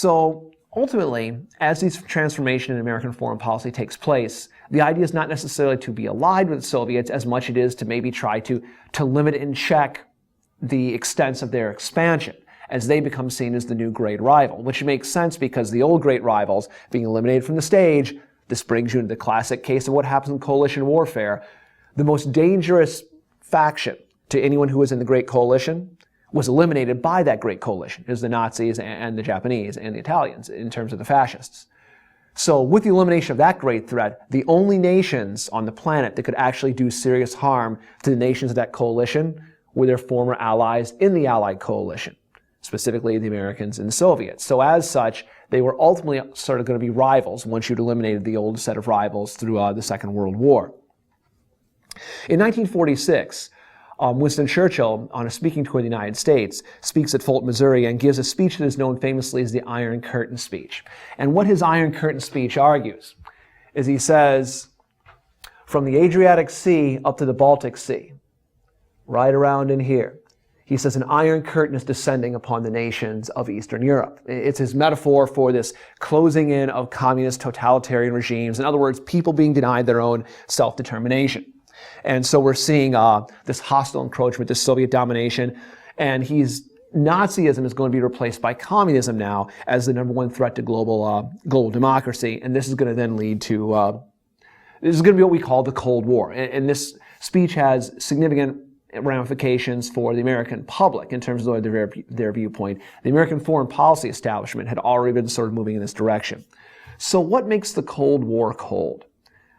So ultimately, as this transformation in American foreign policy takes place, the idea is not necessarily to be allied with the Soviets as much as it is to maybe try to limit and check the extent of their expansion as they become seen as the new great rival, which makes sense because the old great rivals being eliminated from the stage, this brings you into the classic case of what happens in coalition warfare. The most dangerous faction to anyone who was in the Great Coalition was eliminated by that Great Coalition. It was the Nazis and the Japanese and the Italians in terms of the fascists. So with the elimination of that great threat, the only nations on the planet that could actually do serious harm to the nations of that coalition were their former allies in the Allied coalition, specifically the Americans and the Soviets. So as such, they were ultimately sort of going to be rivals once you'd eliminated the old set of rivals through the Second World War. In 1946, Winston Churchill, on a speaking tour in the United States, speaks at Fulton, Missouri, and gives a speech that is known famously as the Iron Curtain speech. And what his Iron Curtain speech argues is he says, from the Adriatic Sea up to the Baltic Sea, right around in here, he says an iron curtain is descending upon the nations of Eastern Europe. It's his metaphor for this closing in of communist totalitarian regimes. In other words, people being denied their own self-determination. And so we're seeing this hostile encroachment, this Soviet domination, and Nazism is going to be replaced by communism now as the number one threat to global democracy. And this is going to then lead to, this is going to be what we call the Cold War. And this speech has significant ramifications for the American public in terms of their viewpoint. The American foreign policy establishment had already been sort of moving in this direction. So what makes the Cold War cold?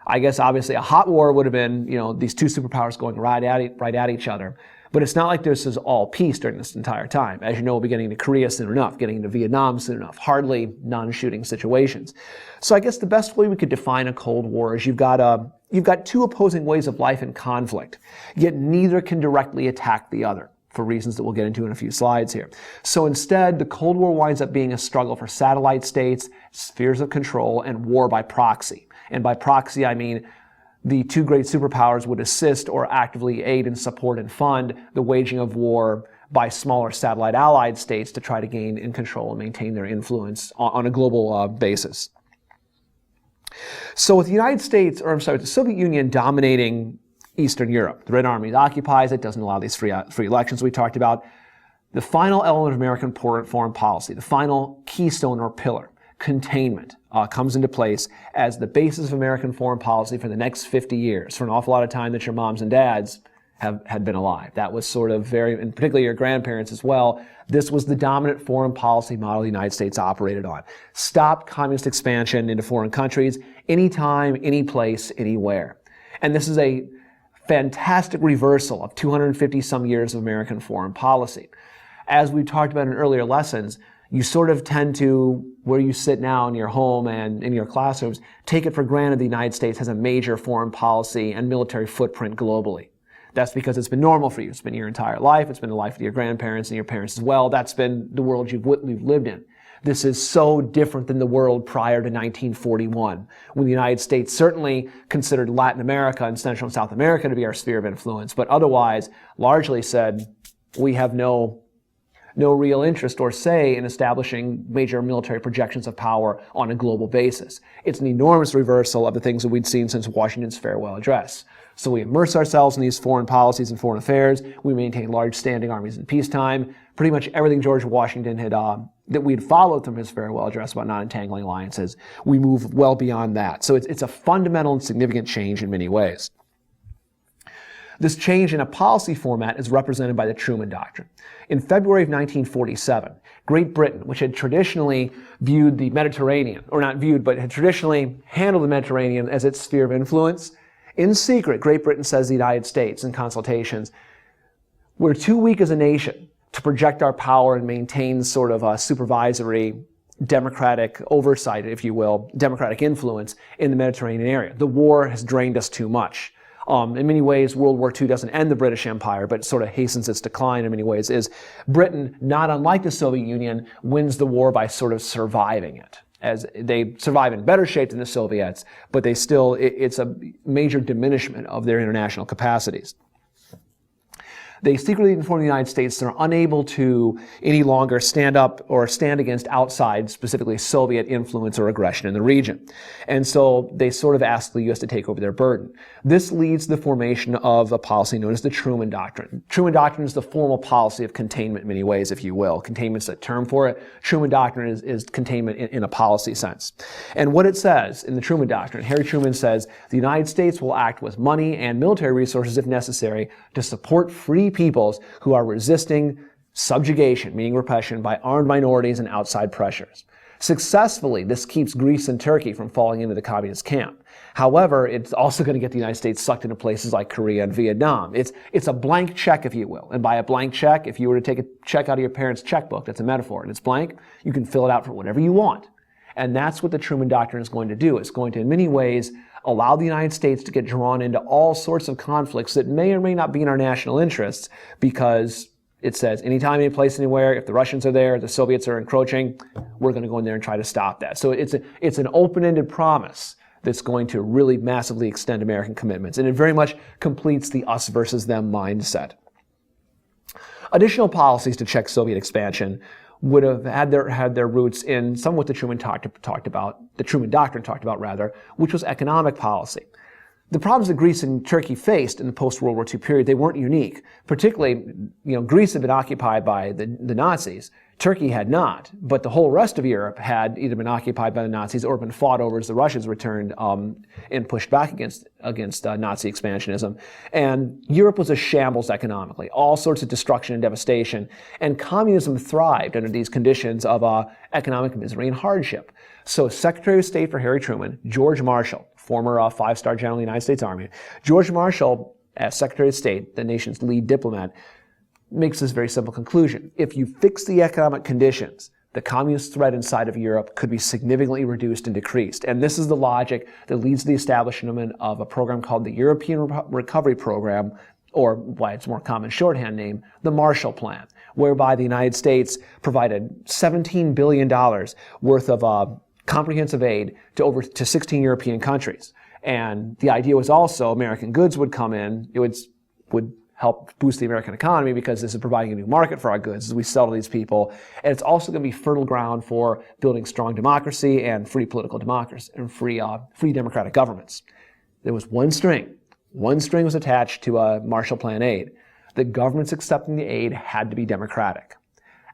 I guess obviously a hot war would have been, these two superpowers going right at each other. But it's not like this is all peace during this entire time. As you know, we'll be getting into Korea soon enough, getting into Vietnam soon enough. Hardly non-shooting situations. So I guess the best way we could define a Cold War is you've got two opposing ways of life in conflict, yet neither can directly attack the other, for reasons that we'll get into in a few slides here. So instead, the Cold War winds up being a struggle for satellite states, spheres of control, and war by proxy. And by proxy, I mean the two great superpowers would assist or actively aid and support and fund the waging of war by smaller satellite allied states to try to gain and control and maintain their influence on a global basis. So with the United States, with the Soviet Union dominating Eastern Europe, the Red Army occupies it, doesn't allow these free elections we talked about. The final element of American foreign policy, the final keystone or pillar, containment, comes into place as the basis of American foreign policy for the next 50 years, for an awful lot of time that your moms and dads had been alive. That was sort of and particularly your grandparents as well, this was the dominant foreign policy model the United States operated on. Stop communist expansion into foreign countries, anytime, any place, anywhere. And this is a fantastic reversal of 250 some years of American foreign policy. As we talked about in earlier lessons, you sort of tend to, where you sit now in your home and in your classrooms, take it for granted the United States has a major foreign policy and military footprint globally. That's because it's been normal for you. It's been your entire life. It's been the life of your grandparents and your parents as well. That's been the world you've lived in. This is so different than the world prior to 1941, when the United States certainly considered Latin America and Central and South America to be our sphere of influence, but otherwise largely said, we have no real interest or say in establishing major military projections of power on a global basis. It's an enormous reversal of the things that we'd seen since Washington's farewell address. So we immerse ourselves in these foreign policies and foreign affairs. We maintain large standing armies in peacetime. Pretty much everything George Washington had that we'd followed from his farewell address about not entangling alliances, we move well beyond that. So it's a fundamental and significant change in many ways. This change in a policy format is represented by the Truman Doctrine. In February of 1947, Great Britain, which had traditionally viewed the Mediterranean, or not viewed, but had traditionally handled the Mediterranean as its sphere of influence, in secret, Great Britain says to the United States in consultations, we're too weak as a nation to project our power and maintain sort of a supervisory democratic oversight, if you will, democratic influence in the Mediterranean area. The war has drained us too much. In many ways, World War II doesn't end the British Empire, but sort of hastens its decline in many ways, is Britain, not unlike the Soviet Union, wins the war by sort of surviving it. As they survive in better shape than the Soviets, but they still, it's a major diminishment of their international capacities. They secretly informed the United States they're unable to any longer stand up or stand against outside, specifically Soviet influence or aggression in the region. And so they sort of asked the U.S. to take over their burden. This leads to the formation of a policy known as the Truman Doctrine. Truman Doctrine is the formal policy of containment in many ways, if you will. Containment's a term for it. Truman Doctrine is containment in a policy sense. And what it says in the Truman Doctrine, Harry Truman says, the United States will act with money and military resources if necessary to support free peoples who are resisting subjugation, meaning repression, by armed minorities and outside pressures. Successfully, this keeps Greece and Turkey from falling into the communist camp. However, it's also going to get the United States sucked into places like Korea and Vietnam. It's a blank check, if you will. And by a blank check, if you were to take a check out of your parents' checkbook, that's a metaphor, and it's blank, you can fill it out for whatever you want. And that's what the Truman Doctrine is going to do. It's going to, in many ways, allow the United States to get drawn into all sorts of conflicts that may or may not be in our national interests, because it says anytime, any place, anywhere, if the Russians are there, the Soviets are encroaching, we're going to go in there and try to stop that. So it's an open-ended promise that's going to really massively extend American commitments. And it very much completes the us versus them mindset. Additional policies to check Soviet expansion would have had their roots in some of what the Truman Doctrine talked about rather, which was economic policy. The problems that Greece and Turkey faced in the post-World War II period, they weren't unique. Particularly, Greece had been occupied by the Nazis. Turkey had not, but the whole rest of Europe had either been occupied by the Nazis or been fought over as the Russians returned and pushed back against Nazi expansionism. And Europe was a shambles economically, all sorts of destruction and devastation. And communism thrived under these conditions of economic misery and hardship. So Secretary of State for Harry Truman, George Marshall, former five-star general of the United States Army, George Marshall, as Secretary of State, the nation's lead diplomat, makes this very simple conclusion. If you fix the economic conditions, the communist threat inside of Europe could be significantly reduced and decreased. And this is the logic that leads to the establishment of a program called the European Recovery Program, or by its more common shorthand name, the Marshall Plan, whereby the United States provided $17 billion worth of comprehensive aid to 16 European countries. And the idea was also American goods would come in. It would help boost the American economy because this is providing a new market for our goods as we sell to these people. And it's also going to be fertile ground for building strong democracy and free political democracy and free democratic governments. There was one string. One string was attached to Marshall Plan aid. The governments accepting the aid had to be democratic.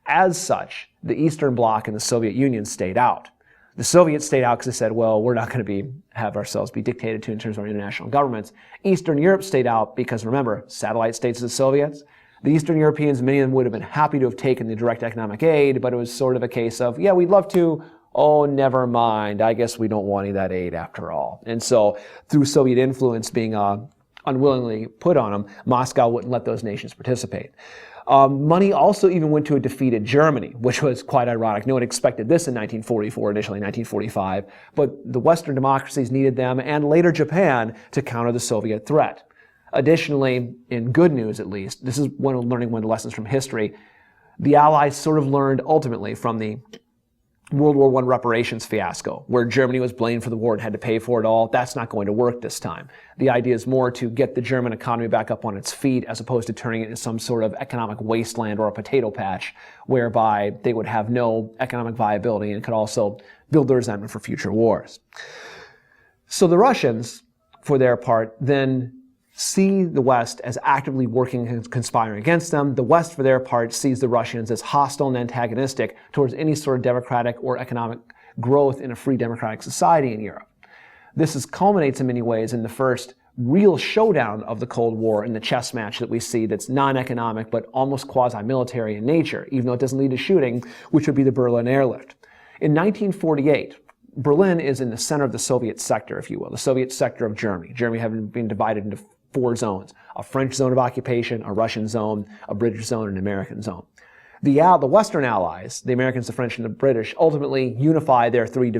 As such, the Eastern Bloc and the Soviet Union stayed out. The Soviets stayed out because they said, well, we're not going to have ourselves be dictated to in terms of our international governments. Eastern Europe stayed out because, remember, satellite states of the Soviets. The Eastern Europeans, many of them would have been happy to have taken the direct economic aid, but it was sort of a case of, yeah, we'd love to. Oh, never mind. I guess we don't want any of that aid after all. And so through Soviet influence being unwillingly put on them, Moscow wouldn't let those nations participate. Money also even went to a defeated Germany, which was quite ironic. No one expected this in 1944, initially in 1945, but the Western democracies needed them, and later Japan, to counter the Soviet threat. Additionally, in good news at least, this is learning one of the lessons from history, the Allies sort of learned ultimately from the World War I reparations fiasco, where Germany was blamed for the war and had to pay for it all. That's not going to work this time. The idea is more to get the German economy back up on its feet as opposed to turning it into some sort of economic wasteland or a potato patch whereby they would have no economic viability and could also build their resentment for future wars. So the Russians, for their part, then see the West as actively working and conspiring against them. The West, for their part, sees the Russians as hostile and antagonistic towards any sort of democratic or economic growth in a free democratic society in Europe. This culminates in many ways in the first real showdown of the Cold War in the chess match that we see that's non-economic but almost quasi-military in nature, even though it doesn't lead to shooting, which would be the Berlin Airlift. In 1948, Berlin is in the center of the Soviet sector, if you will, the Soviet sector of Germany. Germany having been divided into 4 zones: a French zone of occupation, a Russian zone, a British zone, and an American zone. The Western Allies, the Americans, the French, and the British, ultimately unify their 3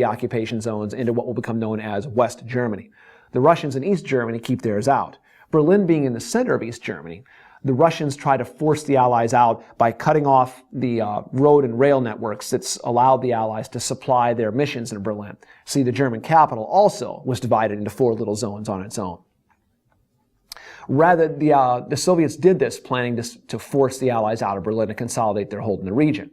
occupation zones into what will become known as West Germany. The Russians in East Germany keep theirs out. Berlin being in the center of East Germany, the Russians try to force the Allies out by cutting off the road and rail networks that's allowed the Allies to supply their missions in Berlin. See, the German capital also was divided into 4 little zones on its own. Rather, the Soviets did this planning to force the Allies out of Berlin and consolidate their hold in the region.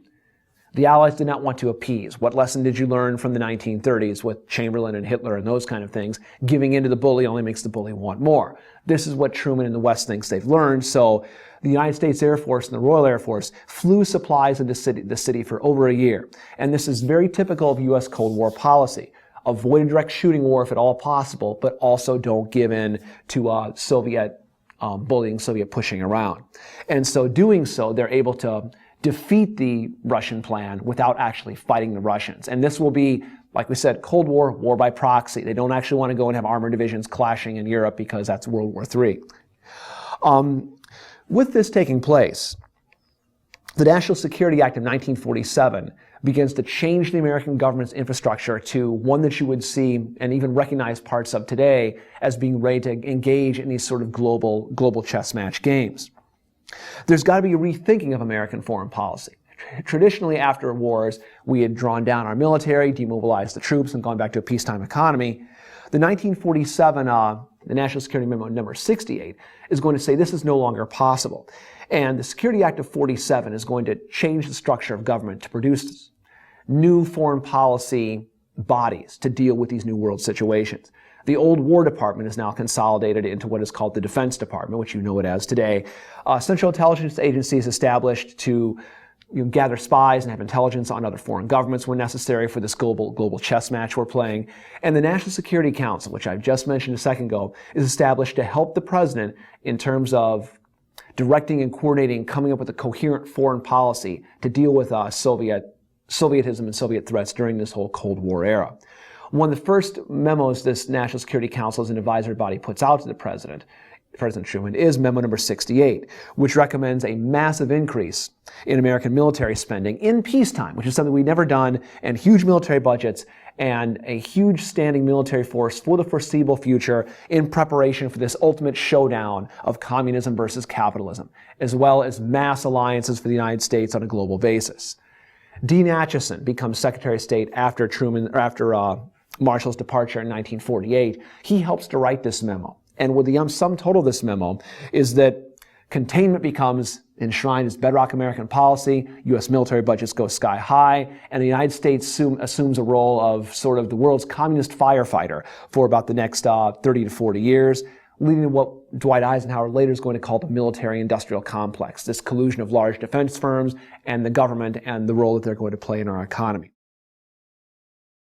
The Allies did not want to appease. What lesson did you learn from the 1930s with Chamberlain and Hitler and those kind of things? Giving in to the bully only makes the bully want more. This is what Truman and the West thinks they've learned. So the United States Air Force and the Royal Air Force flew supplies into the city for over a year. And this is very typical of U.S. Cold War policy. Avoid a direct shooting war if at all possible, but also don't give in to Soviet bullying, Soviet pushing around. And so doing so, they're able to defeat the Russian plan without actually fighting the Russians. And this will be, like we said, Cold War, war by proxy. They don't actually want to go and have armored divisions clashing in Europe because that's World War III. With this taking place, the National Security Act of 1947 begins to change the American government's infrastructure to one that you would see and even recognize parts of today as being ready to engage in these sort of global chess match games. There's got to be a rethinking of American foreign policy. Traditionally, after wars, we had drawn down our military, demobilized the troops, and gone back to a peacetime economy. The 1947 the National Security Memo number 68 is going to say this is no longer possible. And the Security Act of 47 is going to change the structure of government to produce new foreign policy bodies to deal with these new world situations. The old War Department is now consolidated into what is called the Defense Department, which you know it as today. Central Intelligence Agencies established to gather spies and have intelligence on other foreign governments when necessary for this global chess match we're playing. And the National Security Council, which I've just mentioned a second ago, is established to help the president in terms of directing and coordinating, coming up with a coherent foreign policy to deal with Sovietism and Soviet threats during this whole Cold War era. One of the first memos this National Security Council as an advisory body puts out to the President Truman, is memo number 68, which recommends a massive increase in American military spending in peacetime, which is something we've never done, and huge military budgets and a huge standing military force for the foreseeable future in preparation for this ultimate showdown of communism versus capitalism, as well as mass alliances for the United States on a global basis. Dean Acheson becomes Secretary of State after Marshall's departure in 1948. He helps to write this memo. And with the sum total of this memo is that containment becomes enshrined as bedrock American policy, U.S. military budgets go sky high, and the United States assumes a role of sort of the world's communist firefighter for about the next 30 to 40 years, leading to what Dwight Eisenhower later is going to call the military-industrial complex, this collusion of large defense firms and the government and the role that they're going to play in our economy.